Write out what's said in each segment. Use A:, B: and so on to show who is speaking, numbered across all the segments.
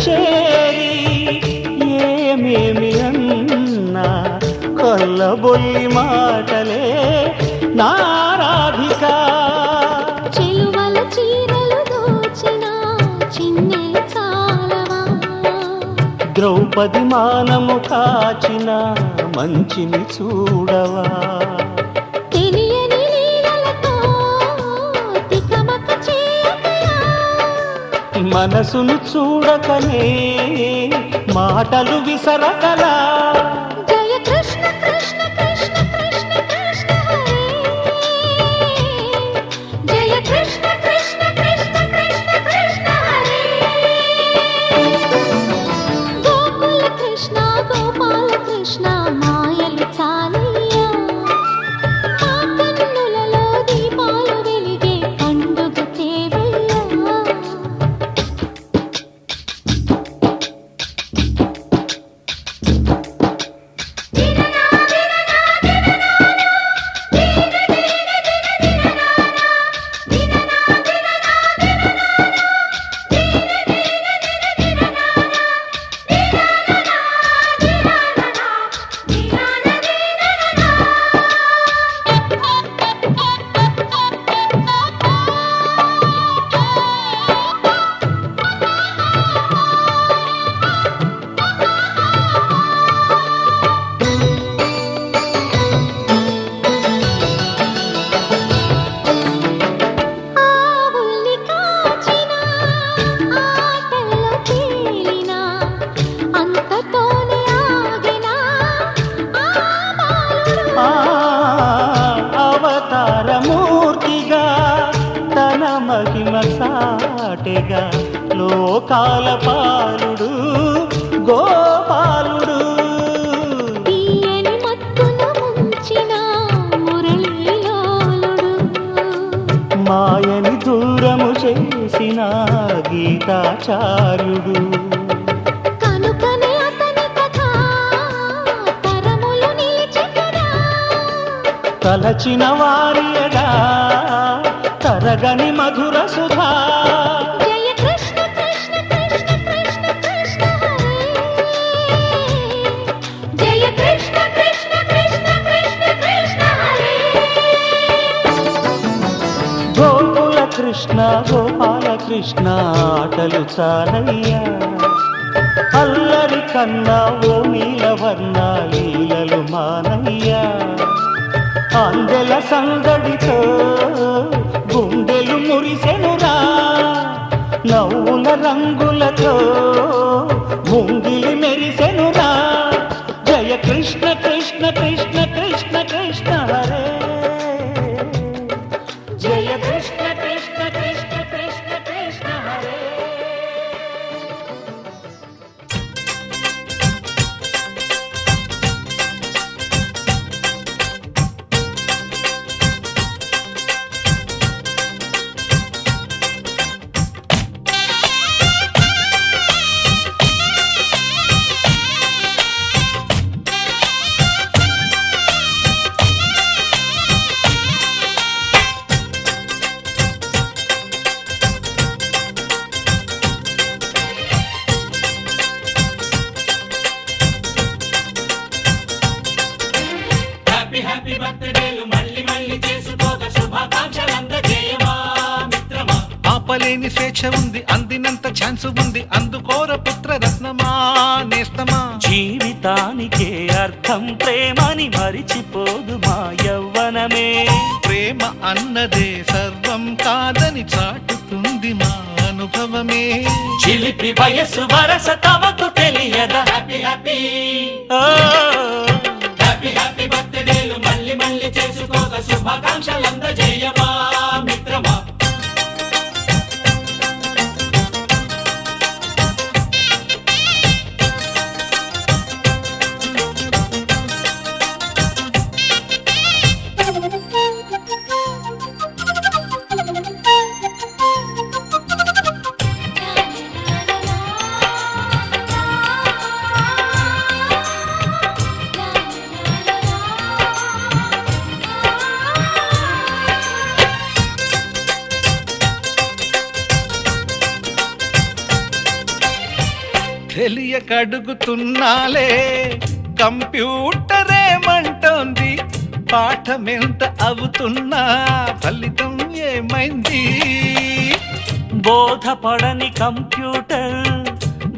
A: చేరి ఏమేమి అన్నా కొల్లబొల్లి మాటలే నా రాధిక.
B: చెలువల చీరలు దోచిన చిన్నెలు చాలవా,
A: ద్రౌపది మానము కాచిన మంచిని చూడవా.
B: తెలియని లీలలతో తికమక చేయకయా,
A: మనసును చూడకనే మాటలు విసరకలా.
B: జయ కృష్ణ కృష్ణ కృష్ణ కృష్ణ కృష్ణ హరే, జయ కృష్ణ కృష్ణ కృష్ణ కృష్ణ కృష్ణ హరే. గోకుల కృష్ణ గోపాల కృష్ణ మాయలు చాలయ్యా, మా కన్నులలో దీపాలు వెలిగే పండుగ తేవయ్యా. ఆవుల్ని కాచిన ఆటల్లో తేలిన అంతతోనే ఆగిన ఆ బాలుడు.
A: ఆ అవతారమూర్తిగా తన మహిమ సాటెగా లోకాల పాలుడు గోపాలుడు.
B: తీయని మత్తున ముంచిన మురళీలోలుడు,
A: మాయని దూరము చేసిన గీతాచార్యుడు.
B: కనుకనే అతని కథ తరములు నిలిచెదరా.
A: తలచిన వారియగా తరగని మధుర సుధా.
B: జయ కృష్ణ కృష్ణ కృష్ణ కృష్ణ కృష్ణ హరే, జయ కృష్ణ కృష్ణ కృష్ణ కృష్ణ కృష్ణ హరే.
A: గోకుల కృష్ణ గోపాల కృష్ణ ఆటలు చాలయ్యా, అల్లరి కన్నా ఓ నీలవర్ణ లీలలు మానయ్యా. అందెల సందడితో గుండెలు మురిసెనురా, నవ్వుల రంగులతో ముంగిలి మెరిసెనురా. జయ కృష్ణ కృష్ణ కృష్ణ కృష్ణ కృష్ణ హరే, జయ కృష్ణ కృష్ణ కృష్ణ కృష్ణ కృష్ణ హరే.
C: హ్యాపీ బర్త్డేలు మళ్ళీ మళ్ళీ చేసుకోక శుభాకాంక్షలందజేయవా మిత్రమా. ఆపలేని స్వేచ్ఛ ఉంది, అందినంత ఛాన్స్ ఉంది, అందుకోర పుత్ర రత్నమా నేస్తమా.
A: జీవితానికే అర్థం ప్రేమని మరిచిపోదు మా యవ్వనమే.
C: ప్రేమ అన్నదే సర్వం కాదని చాటుతుంది మా అనుభవమే.
A: చిలిపి వయస్సు వరస తమకు తెలియదా.
C: హ్యాపీ హ్యాపీ
A: ఓ,
C: హ్యాపీ హ్యాపీ బర్త్డేలు మళ్ళీ మళ్ళీ చేసుకోక శుభాకాంక్షలందజేయవా మిత్రమా.
B: la
C: చెయ్యకడుగుతున్నాలే కంప్యూటర్ ఏమంటోంది పాఠమెంత అవుతున్నా ఫలితం ఏమైంది
D: బోధపడని కంప్యూటర్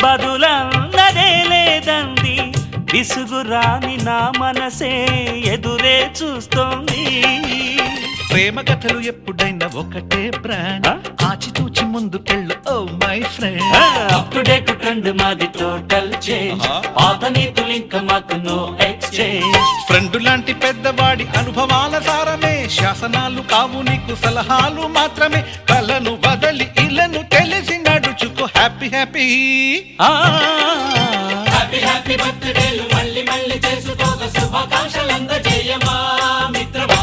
D: బదులన్నదే లేదంది విసుగురాని నా మనసే ఎదురే చూస్తోంది
C: ప్రేమ కథలు ఎప్పుడైనా ఒకటే బ్రాండ్ ఆచితూచి ముందుకెళ్ళు oh my friend
D: up to date trend మాది టోటల్ చేంజ్ పాత నీతులు ఇంకా మాకు నో ఎక్స్చేంజ్
C: ఫ్రెండ్ లాంటి పెద్దవాడి అనుభవాల సారమే శాసనాలు కావు నీకు సలహాలు మాత్రమే కలను వదలి ఇలను తెలిసి నడుచుకో హ్యాపీ హ్యాపీ
D: హ్యాపీ హ్యాపీ బర్త్డేలు మళ్ళీ మళ్ళీ చేసుకోక శుభాకాంక్షలు అందజేయమా మిత్రమా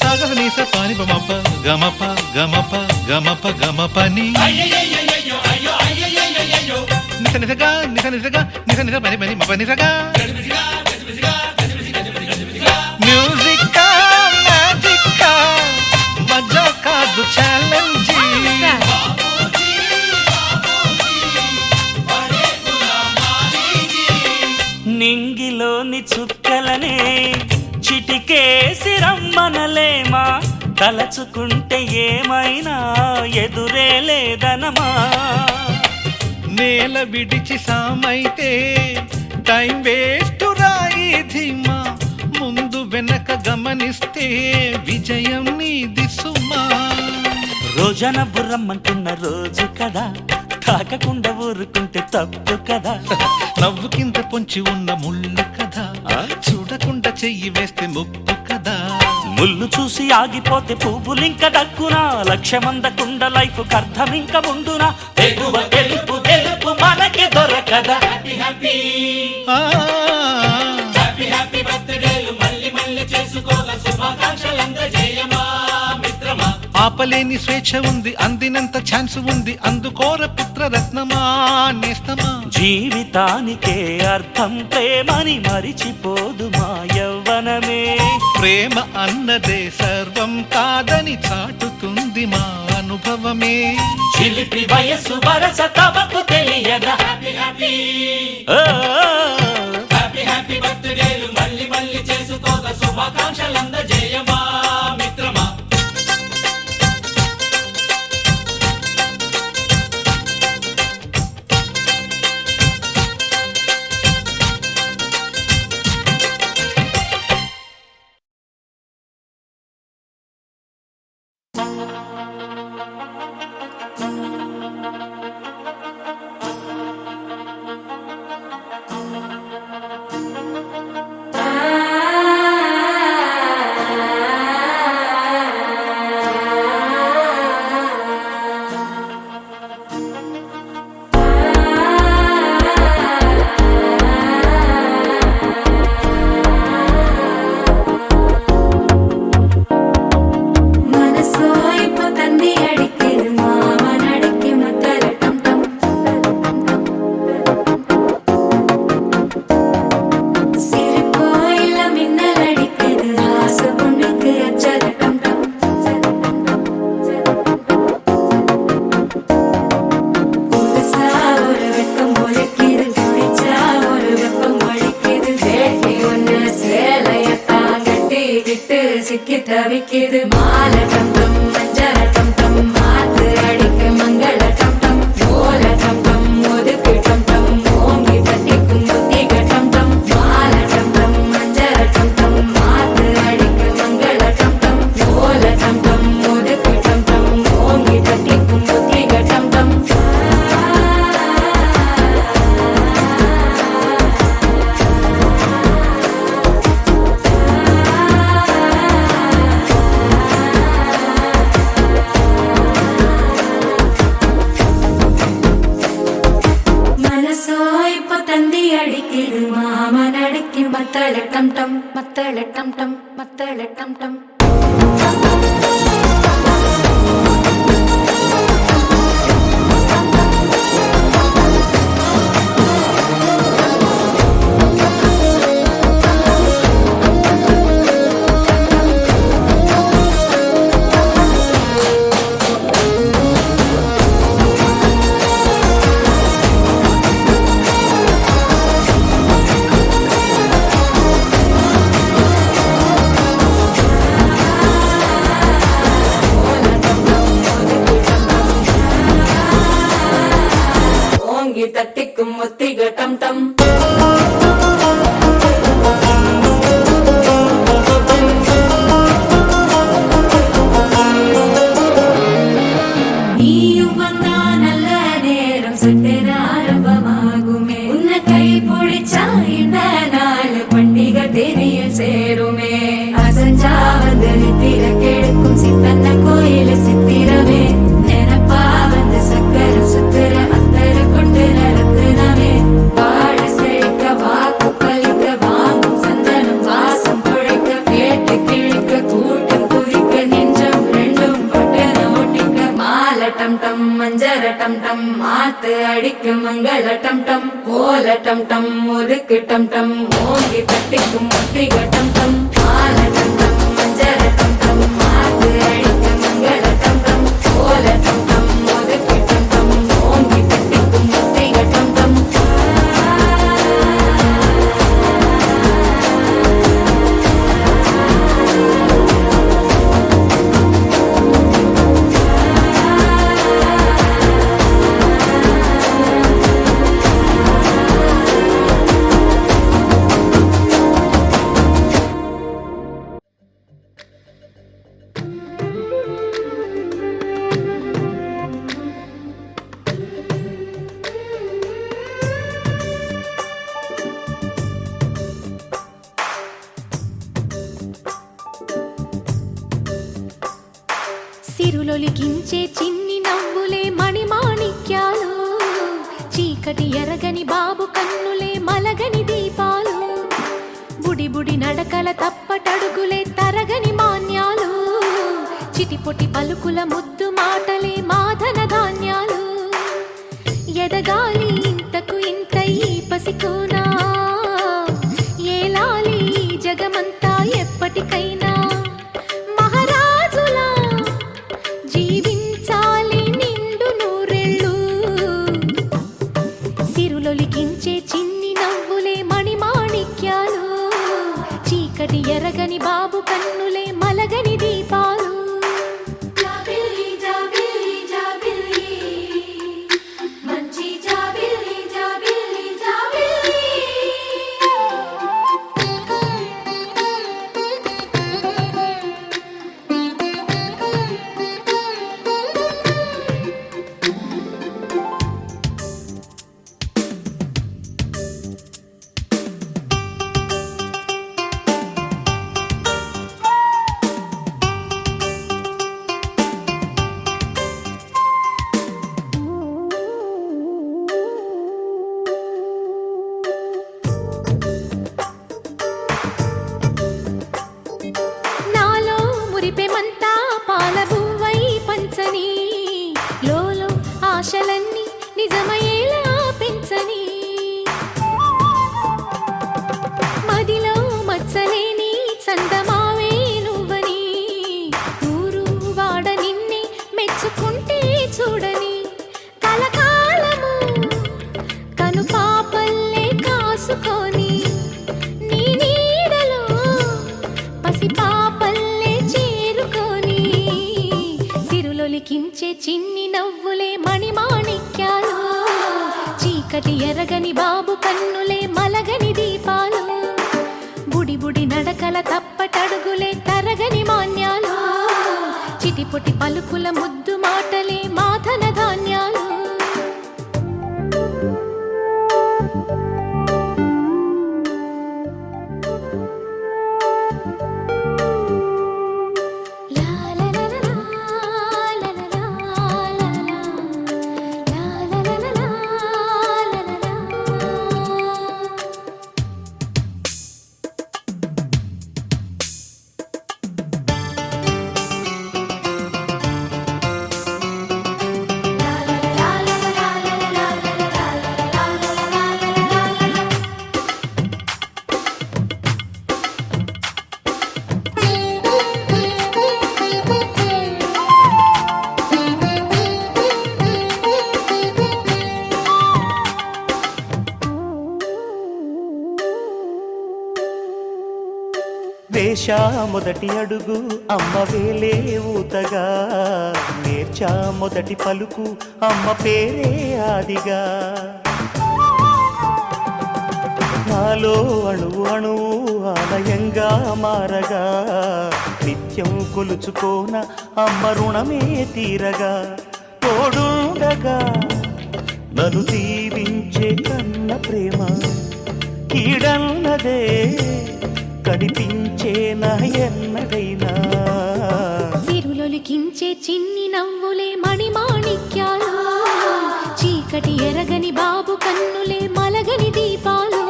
C: సాగసనీస పాని బమప గమప గమప గమప గమపని నిస నిసగా నిస నిసగా నిస నిస పని పని మప నిసగా మ్యూజిక్ మ్యాజిక్ మజా కాదు ఛాలెంజ్
D: నింగిలోని చుక్కలనే చిటికేసి రమ్మనలేమా తలచుకుంటే ఏమైనా ఎదురే లేదనమా
C: నేల విడిచి సామైతే టైం వేస్ట్ రాయి ధీమా ముందు వెనక గమనిస్తే విజయం నీది సుమా
D: రోజన బుర్రమ్మంటున్న రోజు కదా తాకకుండా ఊరుకుంటే తప్పు కదా
C: నవ్వు కింద పొంచి ఉన్న ముళ్ళు కదా చూడకుండా చెయ్యి వేస్తే ముప్పు కదా
D: ముళ్ళు చూసి ఆగిపోతే పువ్వులింక దక్కునా లక్ష్యమందకుండ లైఫ్ అర్థం ఇంక ముందునా ఎగువ గెలుపు గెలుపు మనకి దొరకదా హ్యాపీ హ్యాపీ హ్యాపీ హ్యాపీ బర్త్డేలు మళ్ళీ మళ్ళీ చేసుకోగ శుభాకాంక్షలు అందజేయమా మిత్రమా
C: ఆపలేని స్వేచ్ఛ ఉంది అందినంత ఛాన్స్ ఉంది అందుకోర పుత్ర రత్నమా నేస్తమా
D: జీవితానికే అర్థం ప్రేమని మరిచిపోదు మా యవ్వనమే
C: ప్రేమ అన్నదే సర్వం కాదని చాటుతుంది మా అనుభవమే
D: చిలిపి వయస్సు వరస తమకు తెలియదా హ్యాపీ హ్యాపీ హ్యాపీ హ్యాపీ బర్త్డేలు మళ్ళీ మళ్ళీ చేసుకోగ శుభాకాంక్షలు అందజేయమా మిత్రమా
A: சிக்கி தவிக்குது மாலை டம் டம் மஞ்சள் டம் டம் மாத்து அடிக்க மங்கள டம் டம் ஓல டம் டம் ஒதுக்கு டம் டம் ஓங்கி தட்டிக்கும் புத்திக டம் டம் மாலை டம் டம் மஞ்சள் டம் டம் மாத்து அடிக்க மங்கள டம் டம் ஓல டம் டம் ஒதுக்கு டம் டம் ஓங்கி தட்டிக்கும் புத்திக டம் டம் அடிக்குது மாமன் அடிக்கு மத்தள டம் டம் மத்தள டம் டம் மத்தள டம் டம் சித்தன்ன கோயில சித்திரமே நினப்பா வந்து சக்கர சுத்துற அத்தர கொட்டுற ரத்தினமே வாழ செழிக்க வாக்கு பலிக்க வாங்கும் சந்தனம் வாசம் குழைக்க கேட்டு கிழிக்க கூட்டம் குதிக்க நெஞ்சம் ரெண்டும் பட்டன ஒட்டிக்க மால டம் டம் மஞ்சர டம் டம் மாத்து அடிக்க மங்கள டம் டம் ஓல டம் டம் ஒதுக்கு டம் டம் ஓங்கி தட்டிக்கும் முத்திக டம் டம் மால டம் டம் மஞ்சர டம் டம் மாத்து அடிக்க மங்கள டம் டம் ஓல டம் டம் ஒதுக்கு டம் டம் ஓங்கி தட்டிக்கும் முத்திக டம் டம்
B: సిరులొలికించే చిన్ని నవ్వులే మణిమాణిక్యాలు చీకటి ఎరగని బాబు కన్నులే మలగని దీపాలు బుడి బుడి నడకల తప్పటడుగులే తరగని మాన్యాలు చిటిపొటి పలుకుల ముద్దు మాటలే మాధన ధాన్యాలు ఎదగాలి ఇంతకు ఇంత ఈ పసికోనా ఏలాలి జగమంతా ఎప్పటికైనా మహారాజులా జీవించాలి నిండు నూరెళ్ళు సిరులొలికించే చిన్ని నవ్వులే మణిమాణిక్యాలు చీకటి ఎరగని బాబు కన్నులే మలగని దీపాలు జాబిల్లి జాబిల్లి జాబిల్లి మంచి జాబిల్లి జాబిల్లి జాబిల్లి నాలో మురిపెమంతా పాలబువ్వై పంచని లోలో ఆశలన్నీ నిజమయ్యేలా పెంచని మదిలో మచ్చలేని చందమావే నువ్వని ఊరు వాడ నిన్నే మెచ్చుకుంటే చూడని కలకాలము కను పాపల్లే కాసుకొని నీ నీడలో పసి పాపల్లే చేరుకొని సిరులొలికించే చిన్ని నవ్వులే మణిమాణిక్యాలు చీకటి ఎరగని బాబు కన్నులే మలగని దీపాలు బుడి బుడి నడకల తప్పటడుగులే తరగని మాన్యాలు చిటిపొటి పలుకుల ముద్దు మాటలే మాధన ధాన్యాలు లా లా లా లా లా లా లా లా లా లా లా లా
D: వేశా మొదటి అడుగు అమ్మ వేలే ఊతగా నేర్చా మొదటి పలుకు అమ్మ పేరే ఆదిగా నాలో అణువు అణువు ఆలయంగా మారగా నిత్యం కొలుచుకోన అమ్మ రుణమే తీరగా తోడుండగా నన్ను దీవించే కన్న ప్రేమ కీడన్నదే కనిపించే నా ఎన్నడైనా
B: సిరుల చిన్ని నవ్వులే మణిమాణిక్యాలు, చీకటి ఎరగని బాబు కన్నులే మలగని దీపాలు,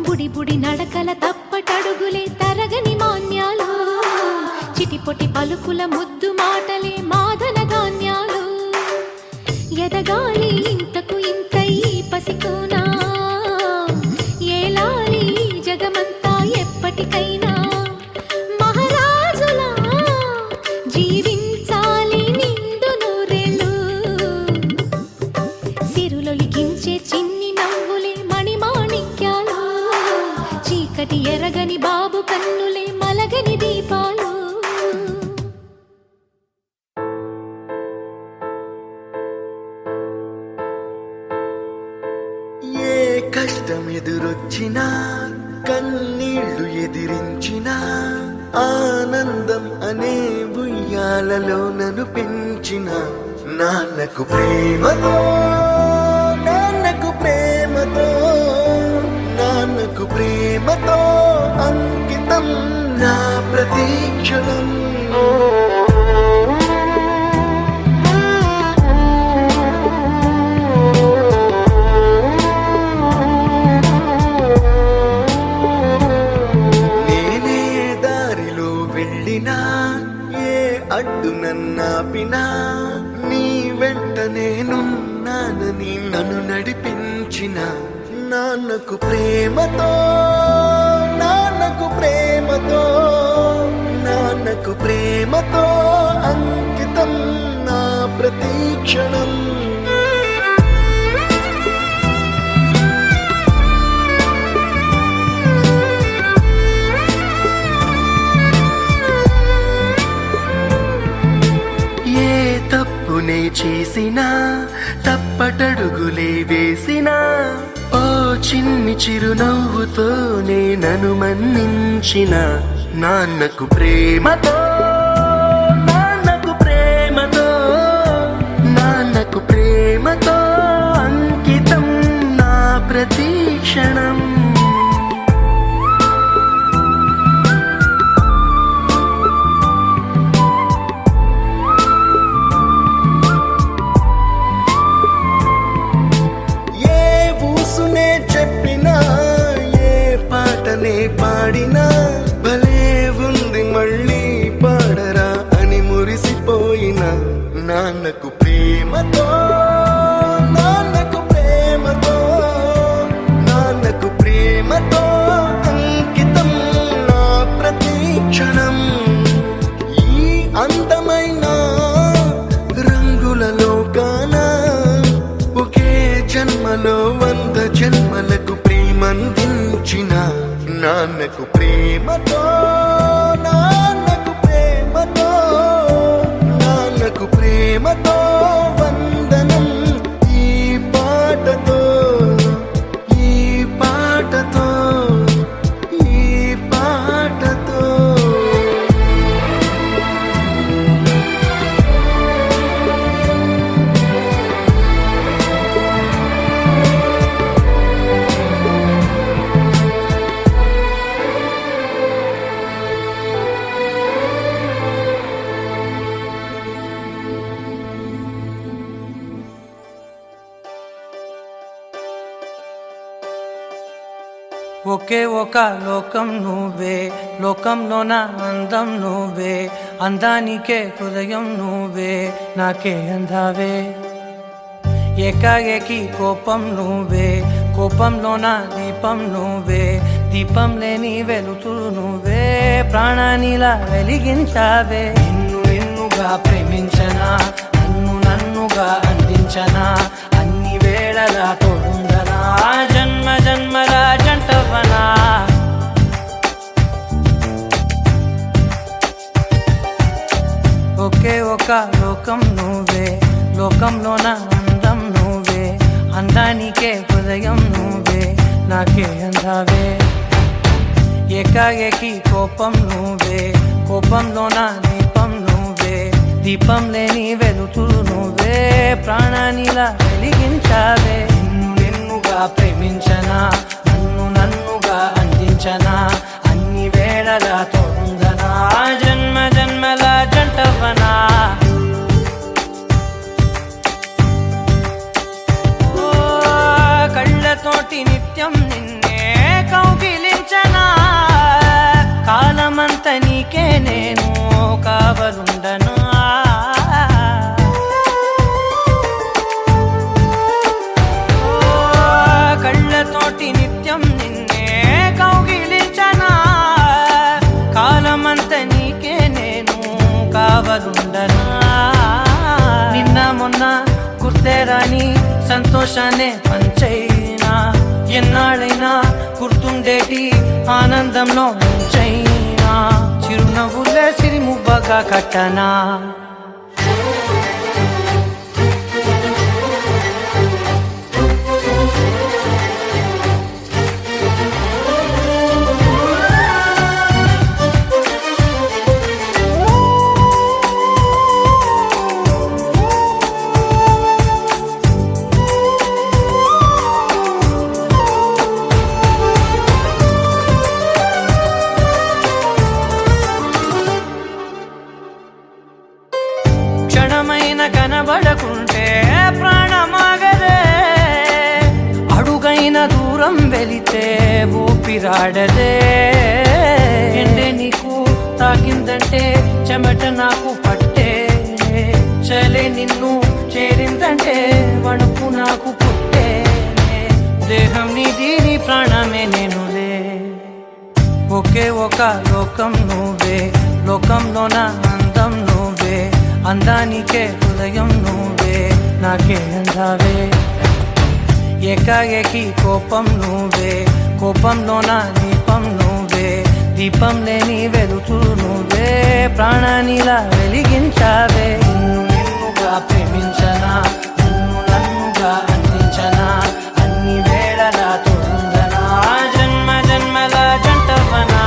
B: బుడి బుడి నడకల తప్పటడుగులే తరగని మాన్యాలు, చిటిపొటి పలుకుల ముద్దు మాటలే మాదన ధాన్యాలు, ఎదగాలి ఇంతకు ఇంత ఈ పసికోనా, ఏలాలి జగమంతా ఎప్పటికైనా, మహారాజులా జీవించాలి నిండు నూరేళ్ళు, సిరులొలికించే చిన్ని నవ్వులే మణిమాణిక్యాలు, చీకటి ఎరగని బాబు కన్నులే మలగని దీపాలు.
E: కష్టం ఎదురొచ్చినా కన్నీళ్లు ఎదిరించినా ఆనందం అనే ఉయ్యాలలో నన్ను పెంచిన నాన్నకు ప్రేమతో, నాన్నకు ప్రేమతో, నాన్నకు ప్రేమతో అంకితం నా ప్రతీక్షణం. అడ్డు నన్నాపినా నీ వెంట నేనున్నానని నన్ను నడిపించిన నాన్నకు ప్రేమతో, నాన్నకు ప్రేమతో, నాన్నకు ప్రేమతో అంకితం నా ప్రతీక్షణం. తప్పునే చేసినా తప్పటడుగులే వేసినా ఓ చిన్ని చిరునవ్వుతోనే నన్ను మన్నించిన నాన్నకు ప్రేమతో, నాన్నకు ప్రేమతో, నాన్నకు ప్రేమతో అంకితం నా ప్రతీక్షణం. పాడినా భలే ఉంది మళ్ళీ పాడరా అని మురిసిపోయిన నాన్నకు ప్రేమతో, నాన్నకు ప్రేమతో, నాన్నకు ప్రేమతో అంకితం నా ప్రతీక్షణం. ఈ అందమైన రంగుల లోకాన ఒకే జన్మలో 100 జన్మలకు ప్రేమందించిన నాన్నకు ప్రేమతో, నాన్నకు ప్రేమతో, నాన్నకు ప్రేమతో వందనం. ఈ పాటతో, ఈ పాటతో, ఈ పాటతో.
F: ఒకే ఒక లోకం నువ్వే, లోకంలోన అందం నువ్వే, అందానికే హృదయం నువ్వే, నాకే అందావే. ఏకాఏకి కోపం నువ్వే, కోపంలోన దీపం నువ్వే, దీపం లేని వెలుతురు నువ్వే, ప్రాణానిలా వెలిగించావే. నిన్ను నిన్నుగా ప్రేమించనా, నన్ను నన్నుగా అందించనా, అన్ని వేళలా తోడుందనా, జన్మ జన్మల జంటవనా. ఒకే ఒక లోకం నువ్వే, లోకంలోన అందం నువ్వే, అందానికే హృదయం నువ్వే, నాకే అందావే. ఏకాఏకి కోపం నువ్వే, కోపంలోన దీపం నువ్వే, దీపం లేని వెలుతురు నువ్వే, ప్రాణానిలా వెలిగించావే. నిన్ను నిన్నుగా ప్రేమించనా, నన్ను నన్నుగా అందించనా, అన్ని వేళలా తోడుందనా, జన్మ జన్మల జంటవనా. నేను కావలుండనా నిన్న మొన్న గుర్తేరాని సంతోషాన్ని పంచైనా ఎన్నాళ్ళైనా గుర్తుండేటి ఆనందంలో ముంచైనా చిరునవ్వులే సిరిముబ్బగా కట్టనా క్షణమైన కనబడకుంటే ప్రాణమాగదే అడుగైన దూరం వెళితే ఊపిరాడదే ఎండే నీకు తాకిందంటే చెమట నాకు పట్టే చలే నిన్ను చేరిందంటే వణుకు నాకు పుట్టే దేహం నీది నీ ప్రాణమే నేనులే ఒకే ఒక లోకం నువ్వే లోకంలోన అందం నువ్వే అందానికే హృదయం నువ్వే నాకే అందావే ఏకాఏకి కోపం నువ్వే కోపంలోన దీపం నువ్వే దీపం లేని వెలుతురు నువ్వే ప్రాణానిలా వెలిగించావే నిన్నుగా ప్రేమించనా నిన్ను నన్నుగా అందించనా అన్ని వేళలా తోడుందనా జన్మ జన్మల జంటవనా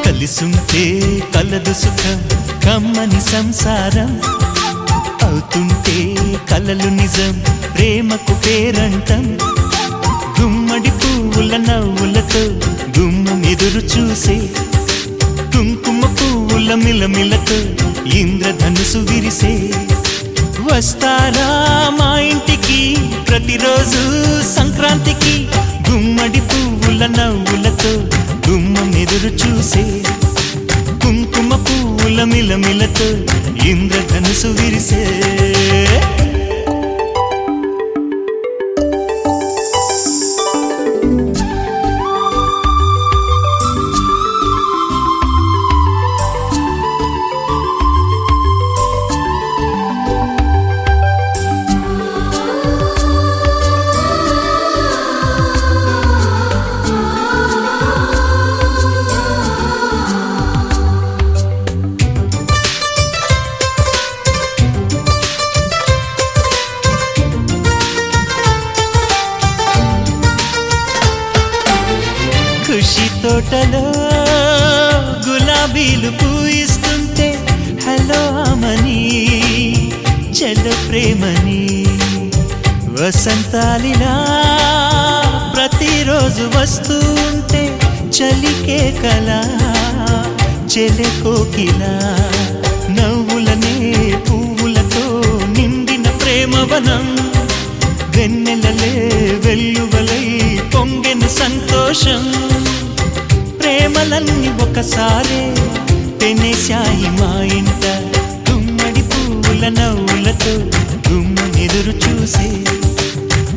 G: కలిసుంటే కలదు సుఖం కమ్మని సంసారం అవుతుంటే కలలు నిజం ప్రేమకు పేరంటం గుమ్మడి పువ్వుల నవ్వులతో గుమ్మం ఎదురు చూసే కుంకుమ పువ్వుల మిలమిలతో ఇంద్రధనుసు విరిసే వస్తారా మా ఇంటికి ప్రతిరోజు సంక్రాంతికి గుమ్మడి పువ్వుల నవ్వులతో గుమ్మం ఎదురు చూసే కుంకుమ పువ్వుల మిలమిలతో ఇంద్రధనుసు విరిసే ఖుషి తోటలో గులాబీలు పూయిస్తుంటే హలో అమని చెల్ల ప్రేమని వసంతాలిలా ప్రతిరోజు వస్తూ ఉంటే చలికే కలా చెలె కోకిలా నవ్వులనే పువ్వులతో నిండిన ప్రేమవనం వెన్నెలలే వెల్లువలై పొంగెను సంతోషం ప్రేమలన్నీ ఒకసారే పెనేశాయి మా ఇంట గుమ్మడి పువ్వుల నవ్వులతో గుమ్మనెదురు చూసే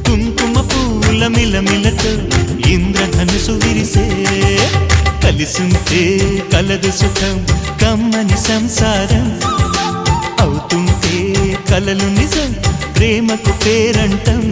G: కుంకుమ పువ్వుల మిలమిలతో ఇంద్రధనుసు విరిసే కలిసుంటే కలదు సుఖం కమ్మని సంసారం అవుతుంటే కలలు నిజం ప్రేమకు పేరంటం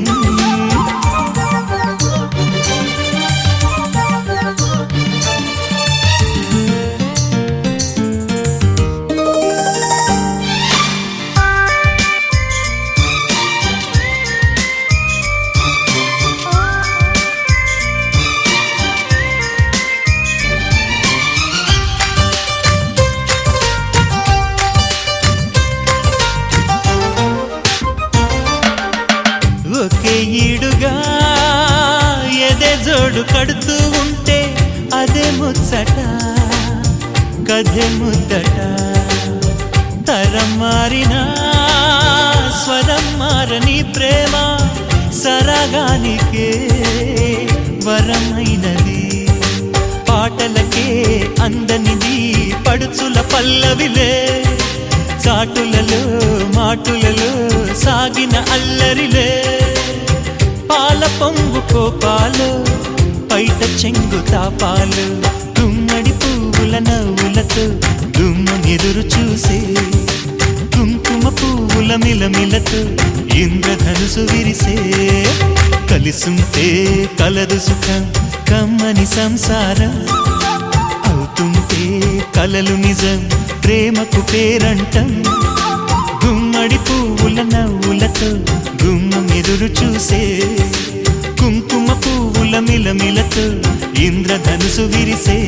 G: ఒకే ఈడుగా జోడు కడుతూ ఉంటే అదే ముచ్చట కథే ముద్దట తరం మారినా స్వరం మారని ప్రేమ సరగానికే వరమైనది పాటలకే అందనిది పడుచుల పల్లవిలే చాటులలో మాటులలో సాగిన అల్లరిలే పాల పొంగు కోపాలు పైట చెంగు తాపాలు గుమ్మడి పువ్వుల నవ్వులతో గుమ్మనెదురు చూసే కుంకుమ పువ్వుల మిలమిలతో ఇంద్రధనుసు విరిసే కలిసుంటే కలదు సుఖం కమ్మని సంసారం అవుతుంటే కలలు నిజం ప్రేమకు పేరంటం గుమ్మడి పువ్వుల నవ్వులతో గుమ్మం ఎదురు చూసే కుంకుమ పువ్వుల మిలమిలతో ఇంద్రధనుసు విరిసే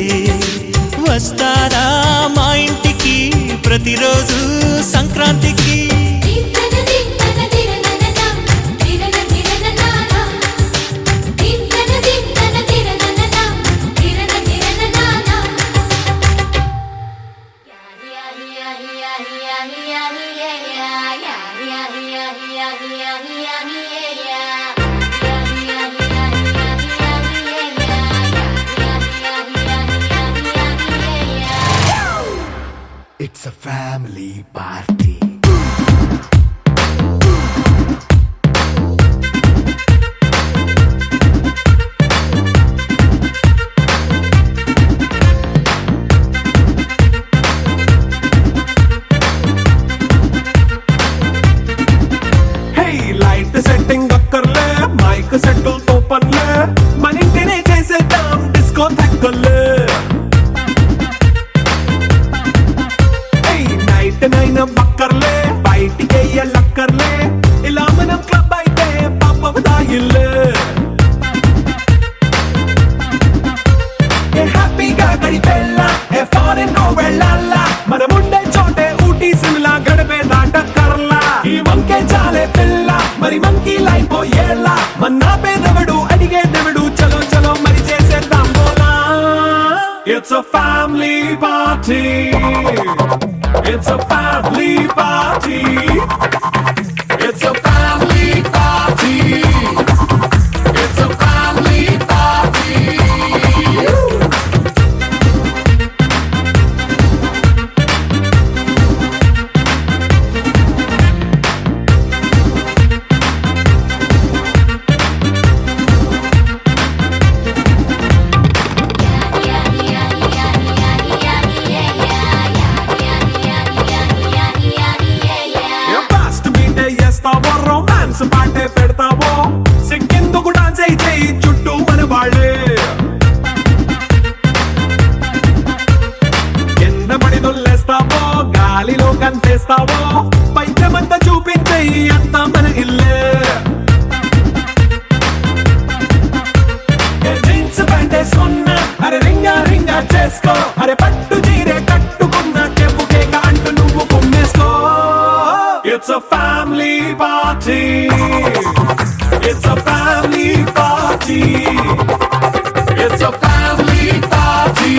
G: వస్తారా మా ఇంటికి ప్రతిరోజు సంక్రాంతికి
B: దింతన దింతన తిరననన తిరనతిరననానా దింతన దింతన తిరననన తిరనతిరననానా యా యా యా యా యా యా యా యా యా యా యా యా యా
E: It's a family party.
H: Hey, light setting అక్కర్లే మైక్ సెట్టుల్ తో పనులే మన ఇంటినే చేసేద్దాం డిస్కో తగ్గలే నైట్ నైన్ బక్కర్లే బయటికి వెళ్ళక్కర్లే ఇలా మనం క్లబ్ అయితే పాప దాయిల్లే ఏ హ్యాపీగా గడిపెళ్ళా ఏ ఫారెన్ నో వెళ్ళాలా మన ఉండే చోటే ఊటీ సిమ్లా గడిపే దాటక్కర్లా ఈ వంకే చాలే పిల్ల మరి మంకీ లైఫ్ ఏళ్ళ మన్నా పేదవడు అడిగే దేవుడు చలో చలో మరి చేసేద్దాం బోలా it's a family party. It's a family party. It's a family party. It's a family party. Fast beat చేస్తావో రొమాన్స్ పాటే పెడతావో సిక్కిందుకు డాన్స్ అయితే చుట్టూ మన వాళ్ళే కింద పడి దొల్లేస్తావో గాలిలో కంతేస్తావో పైచమంతా చూపించే అంతా మన ఇల్లే జీన్స్ ప్యాంట్ వేసుకున్నా అరే రింగా రింగా చేసుకో అరే పట్టు చీరే కట్టుకున్న చెప్పు కేక అంటూ నువ్వు కొమ్మేసుకో It's a family party. It's a family party. It's a family party.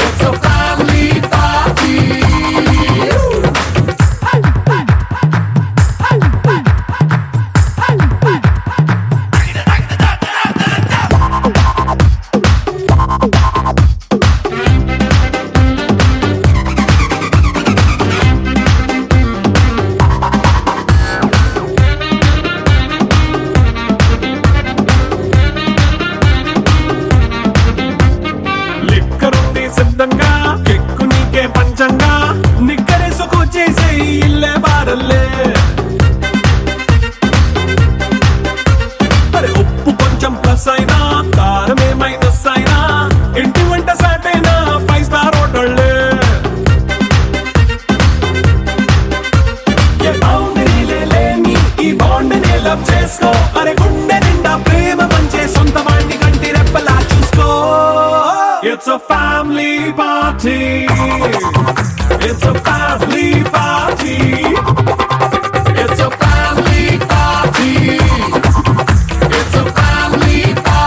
H: It's a family party. లిక్కరుంది సిద్ధంగా కెక్కు నీకే పంచంగా నిక్కరేసుకు చేసే ఇల్లే బారల్లే అరే ఉప్పు కొంచెం ప్లస్ అయినా కారమే మైనస్ అయినా ఇంటి వంట సాటైనా 5 స్టార్ హోటళ్ళే ఏ బౌండరీలే లేని ఈ బాండ్ని లవ్ చేసుకో అరే గుండె నిండా ప్రేమ పంచే సొంత వాడిని కంటి రెప్పలా చూసుకో It's a family party. It's a family party. It's a family party. It's a family party.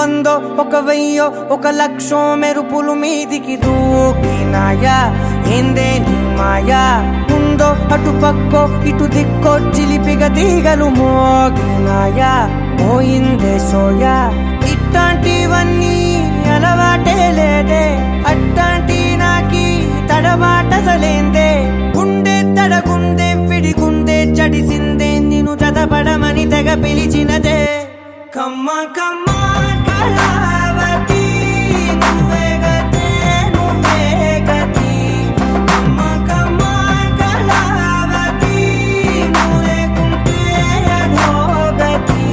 F: వందో ఒక వెయ్యో ఒక లక్షో మెరుపులు మీదికి దూకినాయా ఏందే నీ మాయా ఉందో అటు పక్కో ఇటు దిక్కో చిలిపిగ తీగలు మోగినాయా పోయిందే సోయా ఇట్లాంటివన్నీ అలవాటే లేదే అట్లాంటి నాకి తడబాటసలేందే గుండె తడగుందే విడిగుందే చడిసిందే నిన్ను చదపడమని తెగ పిలిచినదే కమ్మ కమ్మ కళావతి నువ్వే గతే నువ్వే గతి కమ్మ కమ్మ కళావతి నువ్వే కుంటే అధోగతి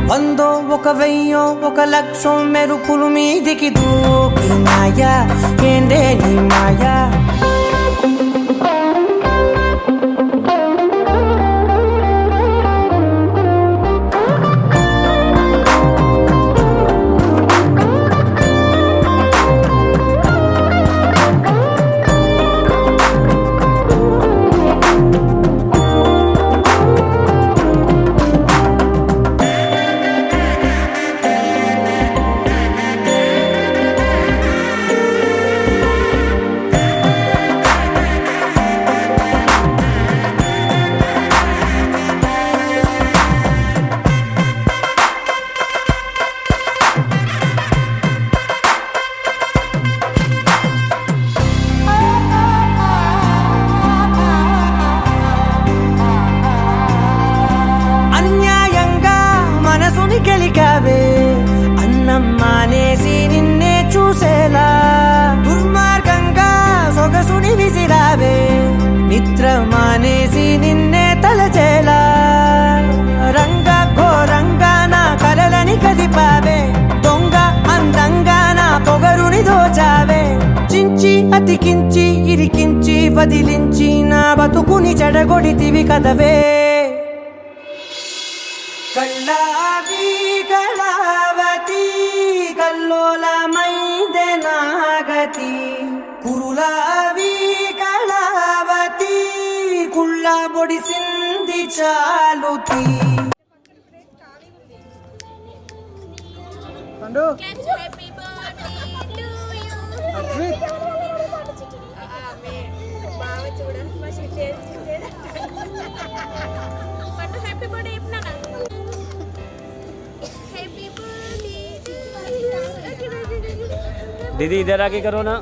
F: వందో ఒక వెయ్యో ఒక లక్షో మెరుపులు మీదికి దూకినాయా ఏందే నీ మాయా అన్యాయంగా మనసుని గెలికావే అన్నం మానేసి నిన్నే చూసేలా దుర్మార్గంగా సొగసుని విసిరావే నిద్ర మానేసి నిన్నే తలచేలా రంగా ఘోరంగా నా కలలని కదిపావే దొంగ అందంగా నా పొగరుని దోచావే చించి అతికించి ఇరికించి వదిలించి నా బతుకుని చెడగొడితివి కదవే కళ్ళావి కళావతి కల్లోలమైందే నాగతి కురులావి కళావతి కుళ్ళ బొడిసింది చాలుతి
D: दीदी इधर आके करो ना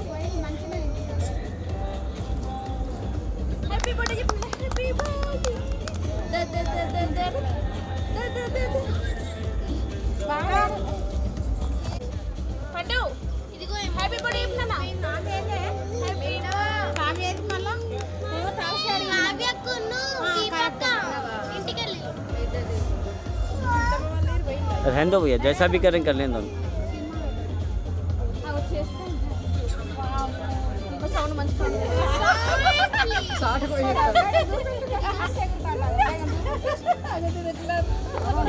D: रहने दो भैया जैसा भी करें कर लें दोनों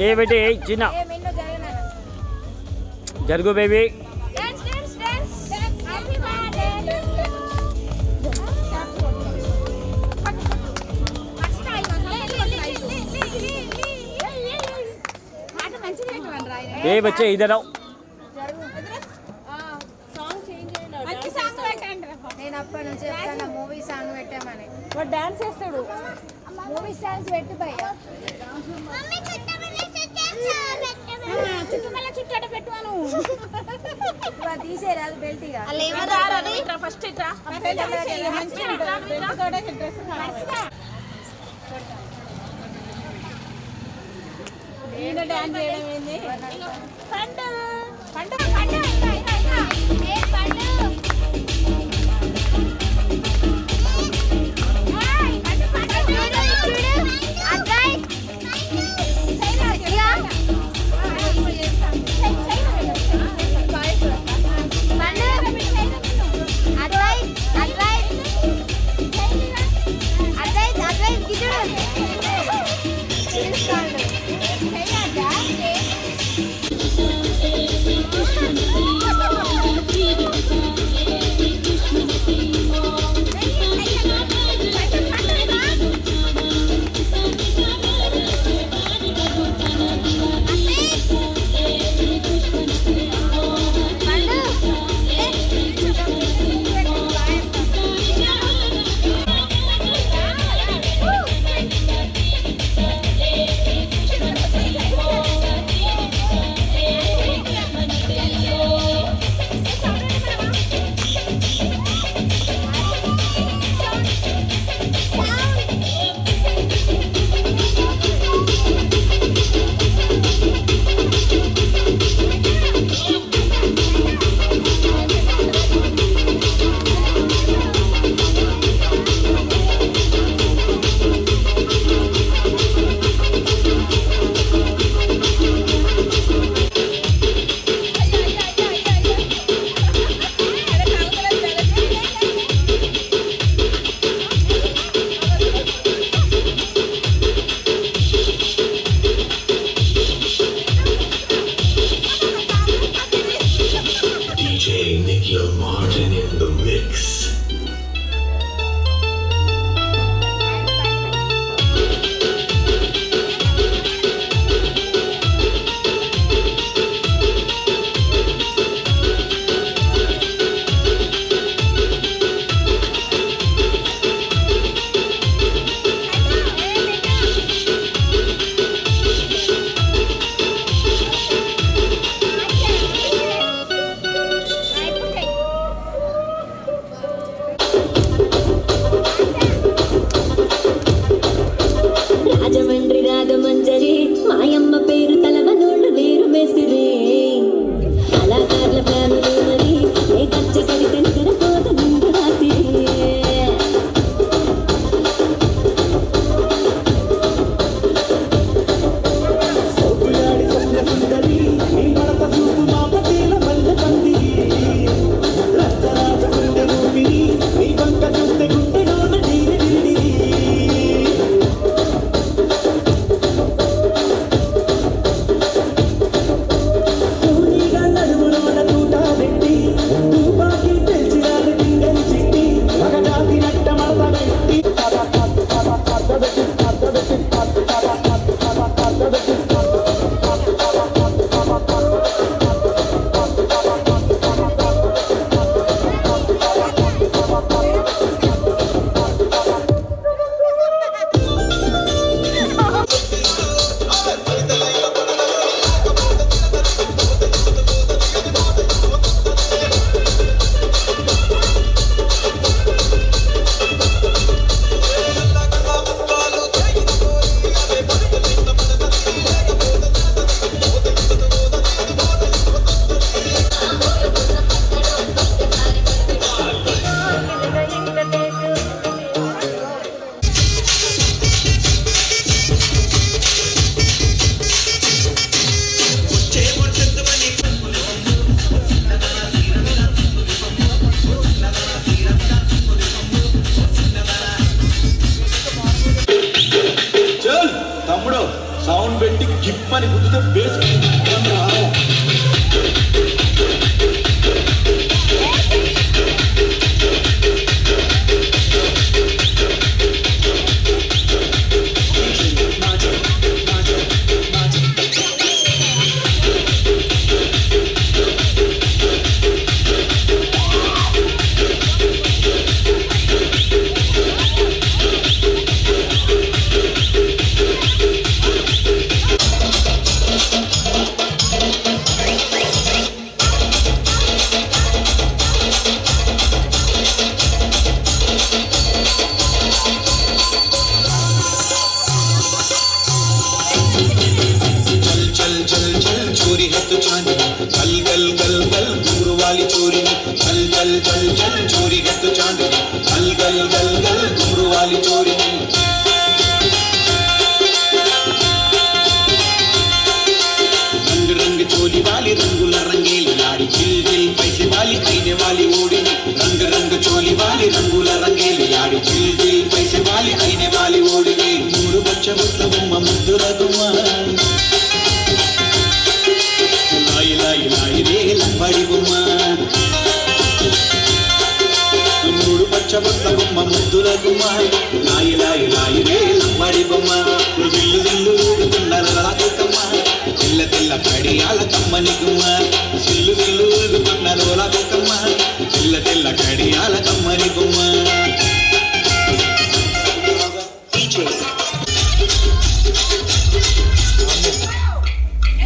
D: ఏ బేటే చిన్న జరుగు బేబీ ఏ బచ్చే ఇదర్ आओ
B: నేను అప్పటి నుంచి చెప్తాను మూవీ సాంగ్ పెట్టామని
I: వాడు డాన్స్ చేస్తాడు
B: మూవీ సాంగ్స్ పెట్టు భయ్యా
I: చుట్టూ పెట్టువాను
B: తీసేరాదు బెల్ట్ ఇక
I: ఫస్ట్ డాన్స్ చేయడం ఏంది పండు పండు పండు
B: Hey, రాగమంజరి మాయమ్మ పేరు తలవనోళ్ళు లేరు మేసిరే కళాకారుల ఫ్యామిలీ మరి ఏ కచ్చ కడితే నిద్రపోత నిండు రాత్రి
H: సౌండ్ పెట్టి గిప్పని గుద్దితే బేస్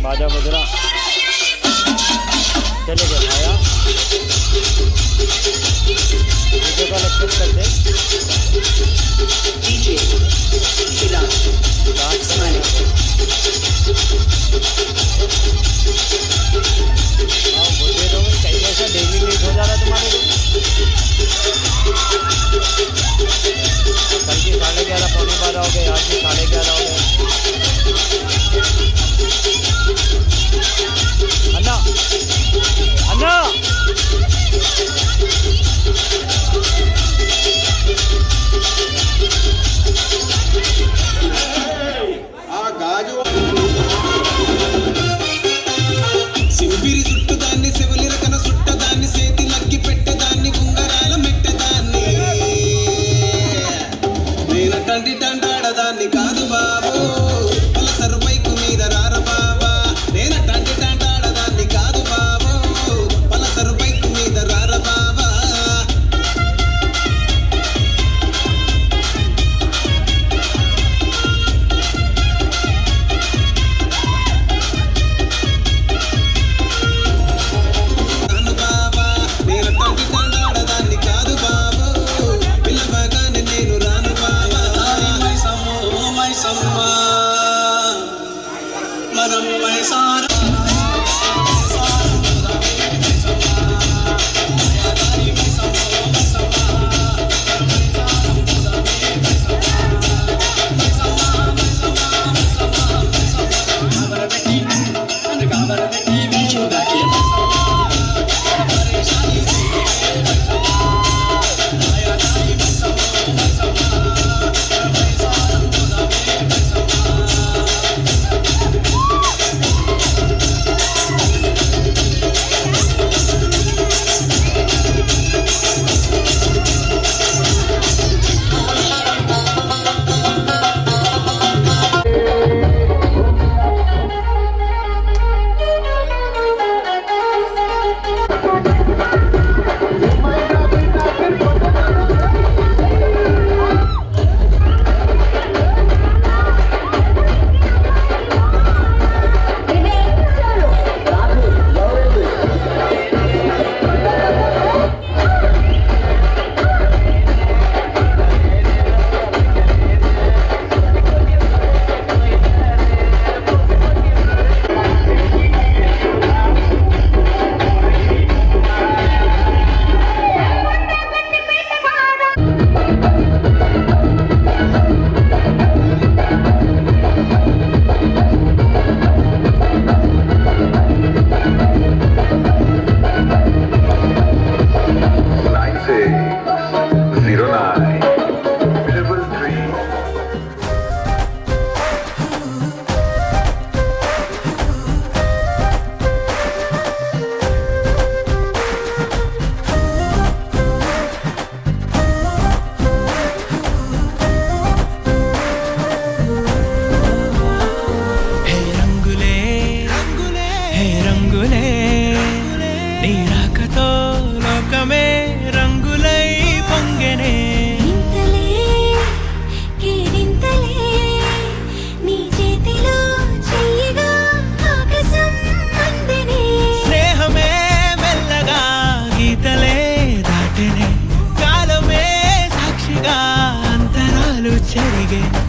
J: बाजा बजरा चले गए आया डीजे का लक्ष्य करते डीजे डांस समाने आओ बोले तो कहीं ऐसा डेली लेट हो जा रहा तुम्हारे को कल की 11:30 पौने 12 हो गए आज की 11:30 हो गए अन्ना अन्ना
K: సింపిరి చుట్టదాన్ని శివలి రకన చుట్టదాన్ని సేతి లక్కి పెట్టదాన్ని ఉంగరాల మెట్టదాన్ని నేనటంటి టంటాడదాన్ని కాదు బాబు పలసరు బైకు మీద రార బాబా నేనటంటి టంటాడదాన్ని కాదు బాబు పలసరు బైకు మీద రార బాబా సారం మై సారం
G: చెరిగే